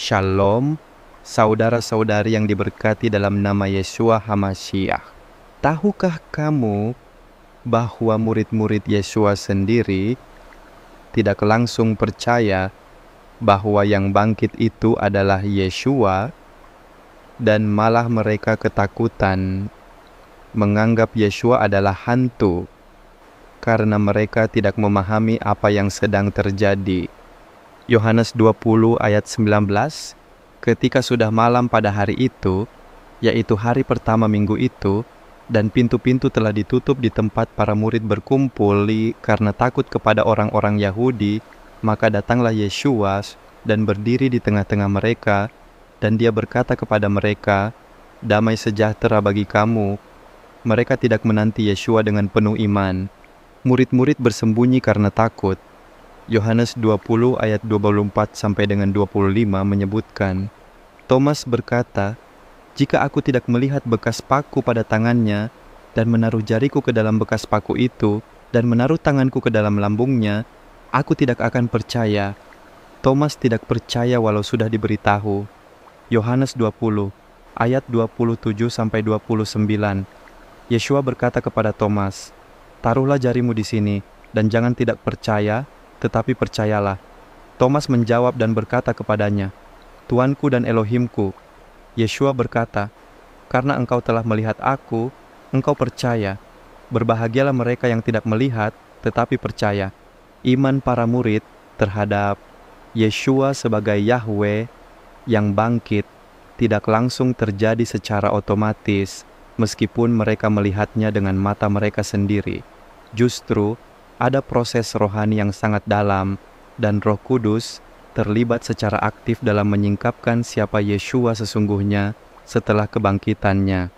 Shalom, saudara-saudari yang diberkati dalam nama Yeshua HaMashiach. Tahukah kamu bahwa murid-murid Yeshua sendiri tidak langsung percaya bahwa yang bangkit itu adalah Yeshua, dan malah mereka ketakutan menganggap Yeshua adalah hantu karena mereka tidak memahami apa yang sedang terjadi. Yohanes 20 ayat 19, ketika sudah malam pada hari itu, yaitu hari pertama minggu itu, dan pintu-pintu telah ditutup di tempat para murid berkumpul karena takut kepada orang-orang Yahudi, maka datanglah Yesus dan berdiri di tengah-tengah mereka, dan dia berkata kepada mereka, "Damai sejahtera bagi kamu." Mereka tidak menanti Yeshua dengan penuh iman. Murid-murid bersembunyi karena takut. Yohanes 20 ayat 24 sampai dengan 25 menyebutkan, Thomas berkata, "Jika aku tidak melihat bekas paku pada tangannya, dan menaruh jariku ke dalam bekas paku itu, dan menaruh tanganku ke dalam lambungnya, aku tidak akan percaya." Thomas tidak percaya walau sudah diberitahu. Yohanes 20 ayat 27 sampai 29. Yeshua berkata kepada Thomas, "Taruhlah jarimu di sini, dan jangan tidak percaya, tetapi percayalah." Thomas menjawab dan berkata kepadanya, "Tuanku dan Elohimku." Yeshua berkata, "Karena engkau telah melihat aku, engkau percaya. Berbahagialah mereka yang tidak melihat, tetapi percaya." Iman para murid terhadap Yeshua sebagai Yahweh yang bangkit tidak langsung terjadi secara otomatis, meskipun mereka melihatnya dengan mata mereka sendiri. Justru, ada proses rohani yang sangat dalam, dan Roh Kudus terlibat secara aktif dalam menyingkapkan siapa Yeshua sesungguhnya setelah kebangkitannya.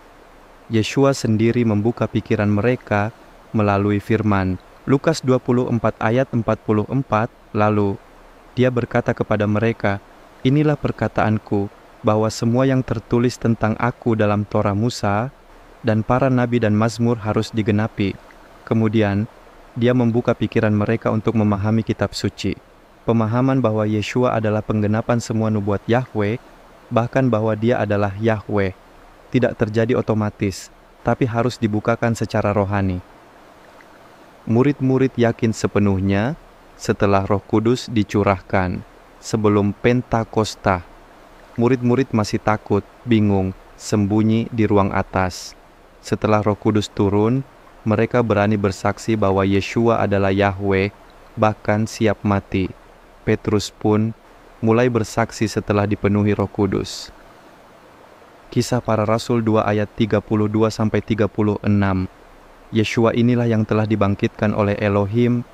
Yeshua sendiri membuka pikiran mereka melalui firman. Lukas 24 ayat 44, lalu dia berkata kepada mereka, "Inilah perkataanku, bahwa semua yang tertulis tentang aku dalam Torah Musa dan para nabi dan mazmur harus digenapi." Kemudian, dia membuka pikiran mereka untuk memahami kitab suci. Pemahaman bahwa Yeshua adalah penggenapan semua nubuat Yahweh, bahkan bahwa dia adalah Yahweh, tidak terjadi otomatis, tapi harus dibukakan secara rohani. Murid-murid yakin sepenuhnya setelah Roh Kudus dicurahkan. Sebelum Pentakosta, murid-murid masih takut, bingung, sembunyi di ruang atas. Setelah Roh Kudus turun, mereka berani bersaksi bahwa Yeshua adalah Yahweh, bahkan siap mati. Petrus pun mulai bersaksi setelah dipenuhi Roh Kudus. Kisah Para Rasul 2 ayat 32 sampai 36. Yeshua inilah yang telah dibangkitkan oleh Elohim.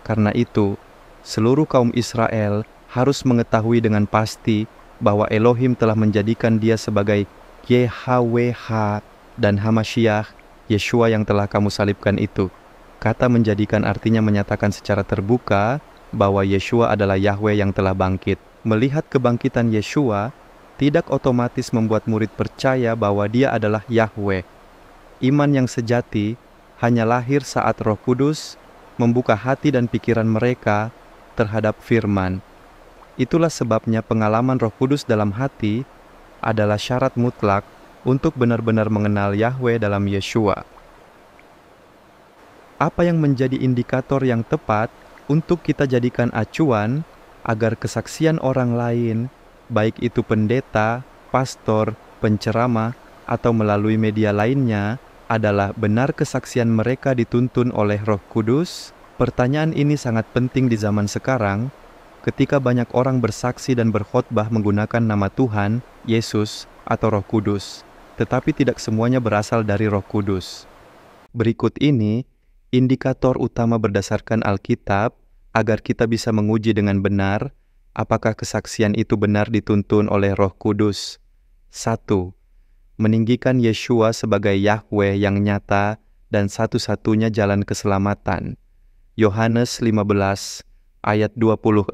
Karena itu, seluruh kaum Israel harus mengetahui dengan pasti bahwa Elohim telah menjadikan dia sebagai YHWH dan HaMashiach, Yeshua yang telah kamu salibkan itu. Kata menjadikan artinya menyatakan secara terbuka bahwa Yeshua adalah Yahweh yang telah bangkit. Melihat kebangkitan Yeshua tidak otomatis membuat murid percaya bahwa dia adalah Yahweh. Iman yang sejati hanya lahir saat Roh Kudus membuka hati dan pikiran mereka terhadap firman. Itulah sebabnya pengalaman Roh Kudus dalam hati adalah syarat mutlak untuk benar-benar mengenal Yahweh dalam Yeshua. Apa yang menjadi indikator yang tepat untuk kita jadikan acuan agar kesaksian orang lain, baik itu pendeta, pastor, penceramah, atau melalui media lainnya, adalah benar kesaksian mereka dituntun oleh Roh Kudus? Pertanyaan ini sangat penting di zaman sekarang, ketika banyak orang bersaksi dan berkhotbah menggunakan nama Tuhan, Yesus, atau Roh Kudus, tetapi tidak semuanya berasal dari Roh Kudus. Berikut ini indikator utama berdasarkan Alkitab agar kita bisa menguji dengan benar apakah kesaksian itu benar dituntun oleh Roh Kudus. 1. Meninggikan Yeshua sebagai Yahweh yang nyata dan satu-satunya jalan keselamatan. Yohanes 15 ayat 26.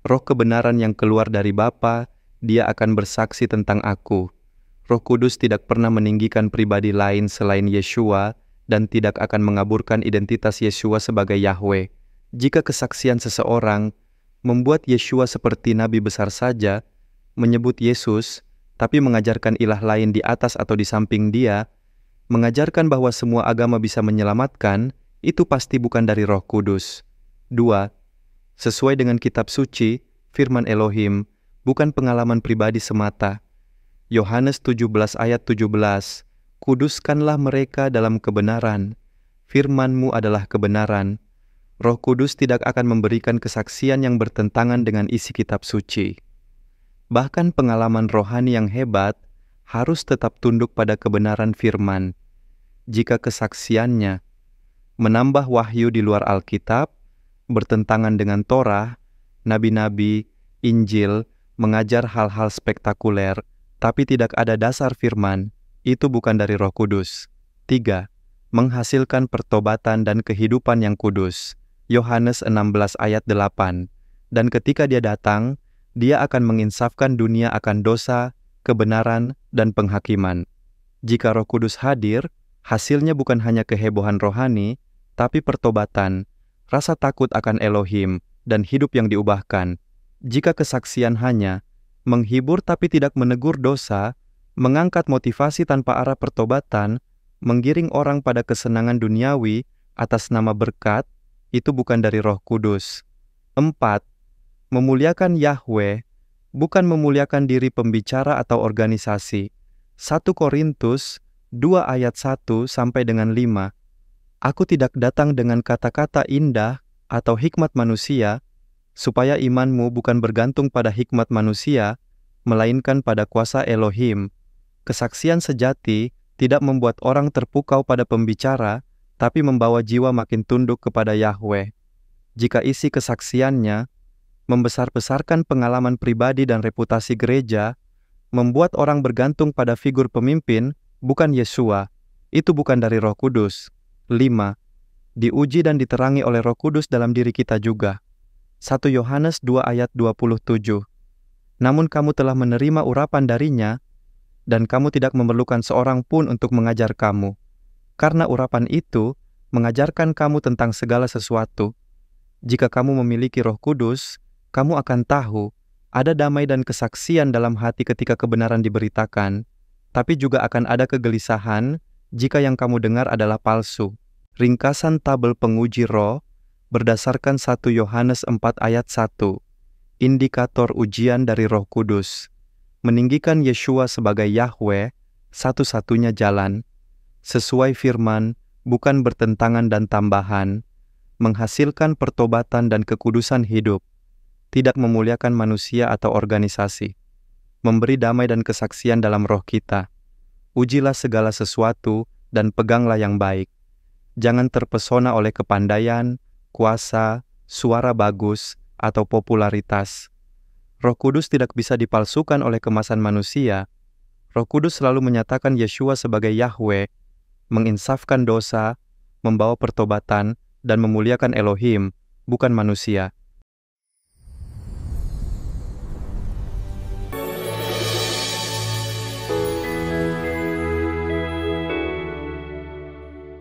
Roh kebenaran yang keluar dari Bapa, dia akan bersaksi tentang aku. Roh Kudus tidak pernah meninggikan pribadi lain selain Yeshua dan tidak akan mengaburkan identitas Yeshua sebagai Yahweh. Jika kesaksian seseorang membuat Yeshua seperti nabi besar saja, menyebut Yesus, tapi mengajarkan ilah lain di atas atau di samping Dia, mengajarkan bahwa semua agama bisa menyelamatkan, itu pasti bukan dari Roh Kudus. 2. Sesuai dengan kitab suci, firman Elohim, bukan pengalaman pribadi semata. Yohanes 17 ayat 17, kuduskanlah mereka dalam kebenaran. Firman-Mu adalah kebenaran. Roh Kudus tidak akan memberikan kesaksian yang bertentangan dengan isi kitab suci. Bahkan pengalaman rohani yang hebat harus tetap tunduk pada kebenaran firman. Jika kesaksiannya menambah wahyu di luar Alkitab, bertentangan dengan Torah, nabi-nabi, Injil, mengajar hal-hal spektakuler, tapi tidak ada dasar firman, itu bukan dari Roh Kudus. 3. Menghasilkan pertobatan dan kehidupan yang kudus. Yohanes 16 ayat 8. Dan ketika Dia datang, Dia akan menginsafkan dunia akan dosa, kebenaran, dan penghakiman. Jika Roh Kudus hadir, hasilnya bukan hanya kehebohan rohani, tapi pertobatan, rasa takut akan Elohim, dan hidup yang diubahkan. Jika kesaksian hanya menghibur tapi tidak menegur dosa, mengangkat motivasi tanpa arah pertobatan, menggiring orang pada kesenangan duniawi atas nama berkat, itu bukan dari Roh Kudus. 4. Memuliakan Yahweh, bukan memuliakan diri pembicara atau organisasi. 1 Korintus 2 ayat 1 sampai dengan 5. Aku tidak datang dengan kata-kata indah atau hikmat manusia, supaya imanmu bukan bergantung pada hikmat manusia, melainkan pada kuasa Elohim. Kesaksian sejati tidak membuat orang terpukau pada pembicara, tapi membawa jiwa makin tunduk kepada Yahweh. Jika isi kesaksiannya membesar-besarkan pengalaman pribadi dan reputasi gereja, membuat orang bergantung pada figur pemimpin, bukan Yeshua, itu bukan dari Roh Kudus. 5. Diuji dan diterangi oleh Roh Kudus dalam diri kita juga. 1 Yohanes 2 ayat 27. Namun kamu telah menerima urapan darinya, dan kamu tidak memerlukan seorang pun untuk mengajar kamu. Karena urapan itu mengajarkan kamu tentang segala sesuatu. Jika kamu memiliki Roh Kudus, kamu akan tahu ada damai dan kesaksian dalam hati ketika kebenaran diberitakan, tapi juga akan ada kegelisahan jika yang kamu dengar adalah palsu. Ringkasan tabel penguji roh berdasarkan 1 Yohanes 4 ayat 1. Indikator ujian dari Roh Kudus. Meninggikan Yeshua sebagai Yahweh, satu-satunya jalan. Sesuai firman, bukan bertentangan dan tambahan. Menghasilkan pertobatan dan kekudusan hidup. Tidak memuliakan manusia atau organisasi. Memberi damai dan kesaksian dalam roh kita. Ujilah segala sesuatu dan peganglah yang baik. Jangan terpesona oleh kepandaian, kuasa, suara bagus, atau popularitas. Roh Kudus tidak bisa dipalsukan oleh kemasan manusia. Roh Kudus selalu menyatakan Yeshua sebagai Yahweh, menginsafkan dosa, membawa pertobatan, dan memuliakan Elohim, bukan manusia.